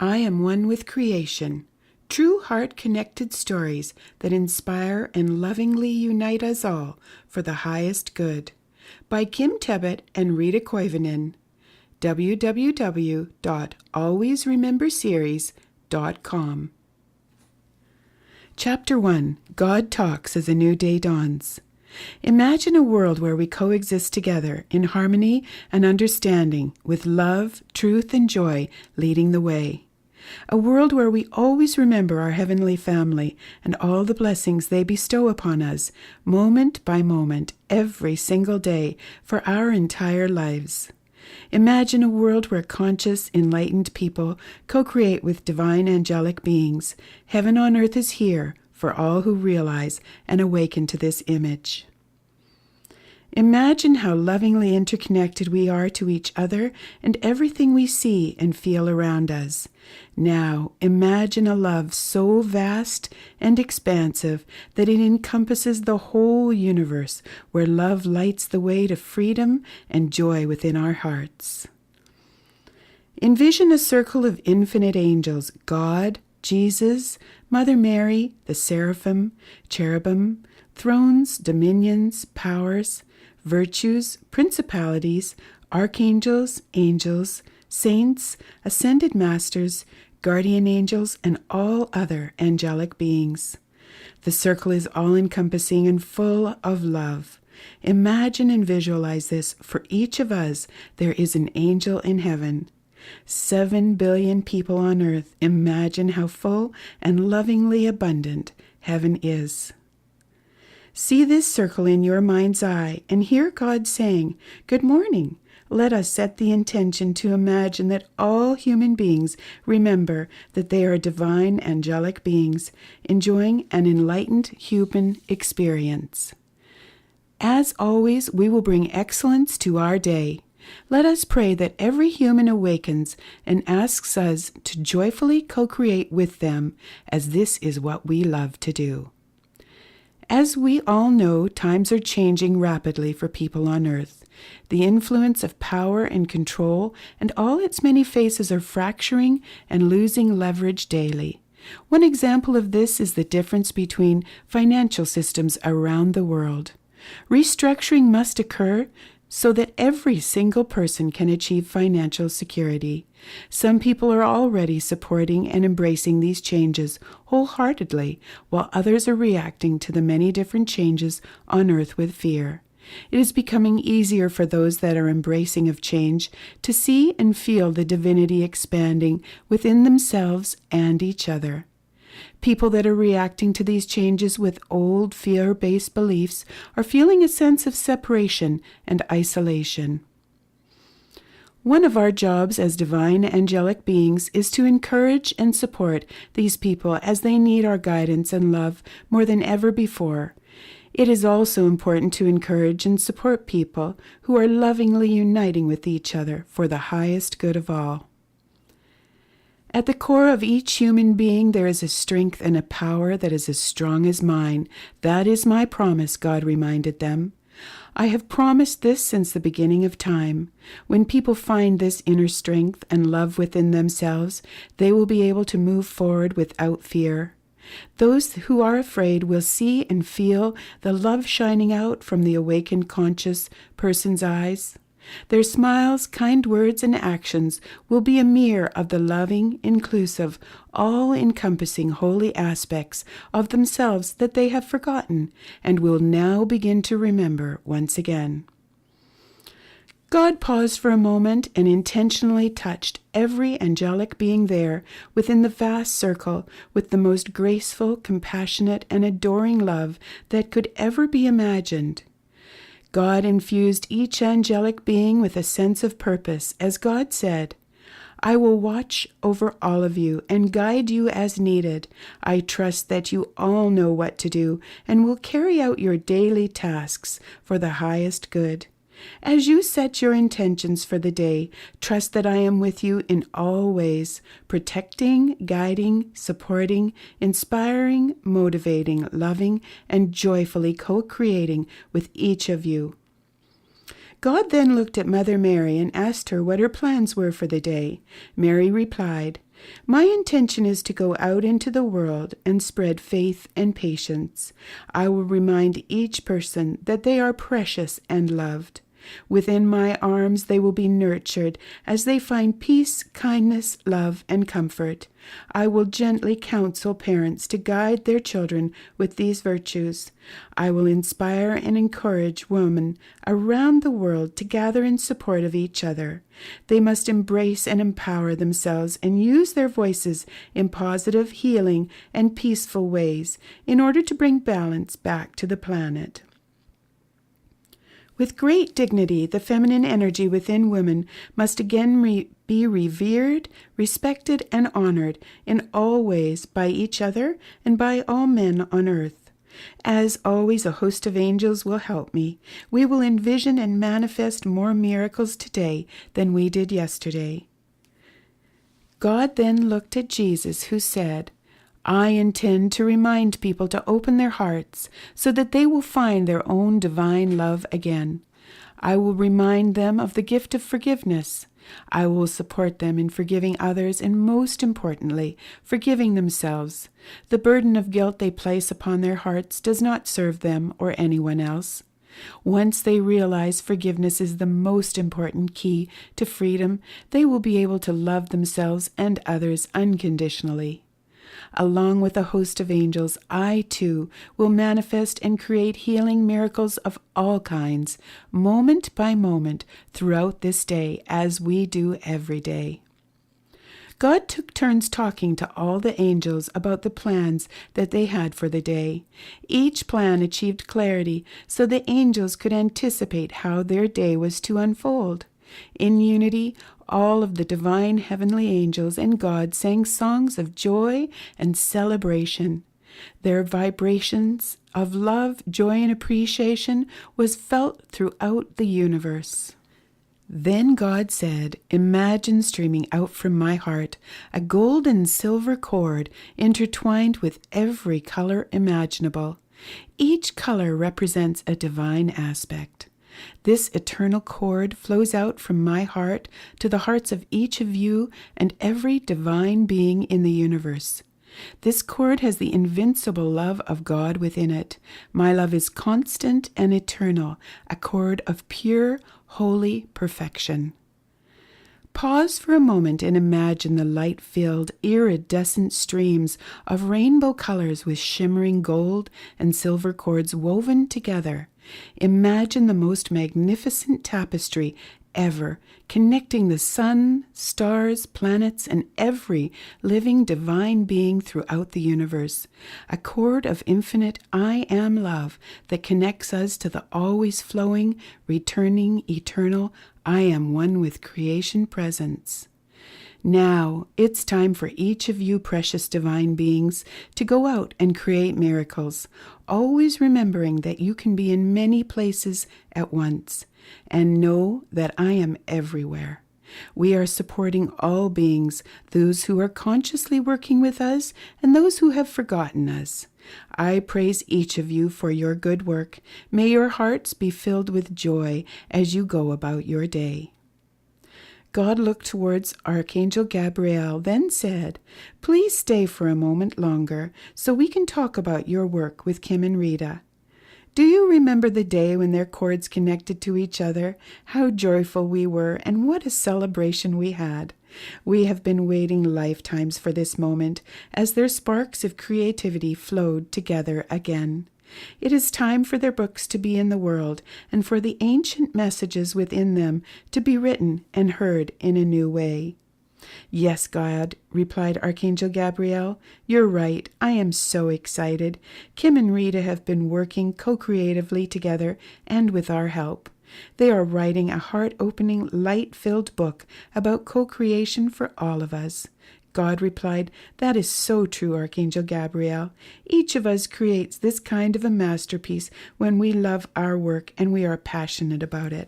I am one with creation. True heart-connected stories that inspire and lovingly unite us all for the highest good. By Kim Tebbutt and Rita Koivunen. www.alwaysrememberseries.com. Chapter 1. God Talks as a New Day Dawns. Imagine a world where we coexist together in harmony and understanding, with love, truth, and joy leading the way. A world where we always remember our heavenly family and all the blessings they bestow upon us, moment by moment, every single day, for our entire lives. Imagine a world where conscious, enlightened people co-create with divine angelic beings. Heaven on earth is here for all who realize and awaken to this image. Imagine how lovingly interconnected we are to each other and everything we see and feel around us. Now, imagine a love so vast and expansive that it encompasses the whole universe, where love lights the way to freedom and joy within our hearts. Envision a circle of infinite angels, God, Jesus, Mother Mary, the seraphim, cherubim, thrones, dominions, powers, virtues, principalities, archangels, angels, saints, ascended masters, guardian angels, and all other angelic beings. The circle is all-encompassing and full of love. Imagine and visualize this. For each of us, there is an angel in heaven. 7 billion people on earth. Imagine how full and lovingly abundant heaven is. See this circle in your mind's eye and hear God saying, "Good morning." Let us set the intention to imagine that all human beings remember that they are divine angelic beings enjoying an enlightened human experience. As always, we will bring excellence to our day. Let us pray that every human awakens and asks us to joyfully co-create with them, as this is what we love to do. As we all know, times are changing rapidly for people on earth. The influence of power and control and all its many faces are fracturing and losing leverage daily. One example of this is the difference between financial systems around the world. Restructuring must occur so that every single person can achieve financial security. Some people are already supporting and embracing these changes wholeheartedly, while others are reacting to the many different changes on earth with fear. It is becoming easier for those that are embracing of change to see and feel the divinity expanding within themselves and each other. People that are reacting to these changes with old fear-based beliefs are feeling a sense of separation and isolation. One of our jobs as divine angelic beings is to encourage and support these people as they need our guidance and love more than ever before. It is also important to encourage and support people who are lovingly uniting with each other for the highest good of all. At the core of each human being there is a strength and a power that is as strong as mine. That is my promise, God reminded them. I have promised this since the beginning of time. When people find this inner strength and love within themselves, they will be able to move forward without fear. Those who are afraid will see and feel the love shining out from the awakened conscious person's eyes. Their smiles, kind words, and actions will be a mirror of the loving, inclusive, all-encompassing holy aspects of themselves that they have forgotten and will now begin to remember once again. God paused for a moment and intentionally touched every angelic being there within the vast circle with the most graceful, compassionate, and adoring love that could ever be imagined. God infused each angelic being with a sense of purpose, as God said, "I will watch over all of you and guide you as needed. I trust that you all know what to do and will carry out your daily tasks for the highest good. As you set your intentions for the day, trust that I am with you in all ways, protecting, guiding, supporting, inspiring, motivating, loving, and joyfully co-creating with each of you." God then looked at Mother Mary and asked her what her plans were for the day. Mary replied, My intention is to go out into the world and spread faith and patience. I will remind each person that they are precious and loved. Within my arms they will be nurtured as they find peace, kindness, love, and comfort. I will gently counsel parents to guide their children with these virtues. I will inspire and encourage women around the world to gather in support of each other. They must embrace and empower themselves and use their voices in positive, healing, and peaceful ways in order to bring balance back to the planet. With great dignity, the feminine energy within women must again be revered, respected, and honored in all ways by each other and by all men on earth. As always, a host of angels will help me. We will envision and manifest more miracles today than we did yesterday. God then looked at Jesus, who said, I intend to remind people to open their hearts so that they will find their own divine love again. I will remind them of the gift of forgiveness. I will support them in forgiving others and, most importantly, forgiving themselves. The burden of guilt they place upon their hearts does not serve them or anyone else. Once they realize forgiveness is the most important key to freedom, they will be able to love themselves and others unconditionally. Along with a host of angels, I too will manifest and create healing miracles of all kinds, moment by moment, throughout this day, as we do every day. God took turns talking to all the angels about the plans that they had for the day. Each plan achieved clarity so the angels could anticipate how their day was to unfold. In unity, all of the divine heavenly angels and God sang songs of joy and celebration. Their vibrations of love, joy, and appreciation was felt throughout the universe. Then God said, imagine streaming out from my heart a gold and silver cord intertwined with every color imaginable. Each color represents a divine aspect. This eternal cord flows out from my heart to the hearts of each of you and every divine being in the universe. This cord has the invincible love of God within it. My love is constant and eternal, a cord of pure, holy perfection. Pause for a moment and imagine the light-filled, iridescent streams of rainbow colors with shimmering gold and silver cords woven together. Imagine the most magnificent tapestry ever, connecting the sun, stars, planets, and every living divine being throughout the universe. A cord of infinite I am love that connects us to the always flowing, returning, eternal I am one with creation presence. Now, it's time for each of you precious divine beings to go out and create miracles, always remembering that you can be in many places at once, and know that I am everywhere. We are supporting all beings, those who are consciously working with us and those who have forgotten us. I praise each of you for your good work. May your hearts be filled with joy as you go about your day. God looked towards Archangel Gabriel, then said, please stay for a moment longer so we can talk about your work with Kim and Rita. Do you remember the day when their cords connected to each other? How joyful we were, and what a celebration we had. We have been waiting lifetimes for this moment as their sparks of creativity flowed together again. It is time for their books to be in the world and for the ancient messages within them to be written and heard in a new way. Yes, God, replied Archangel Gabriel, you're right. I am so excited. Kim and Rita have been working co-creatively together and with our help. They are writing a heart-opening, light-filled book about co-creation for all of us. God replied, that is so true, Archangel Gabriel. Each of us creates this kind of a masterpiece when we love our work and we are passionate about it.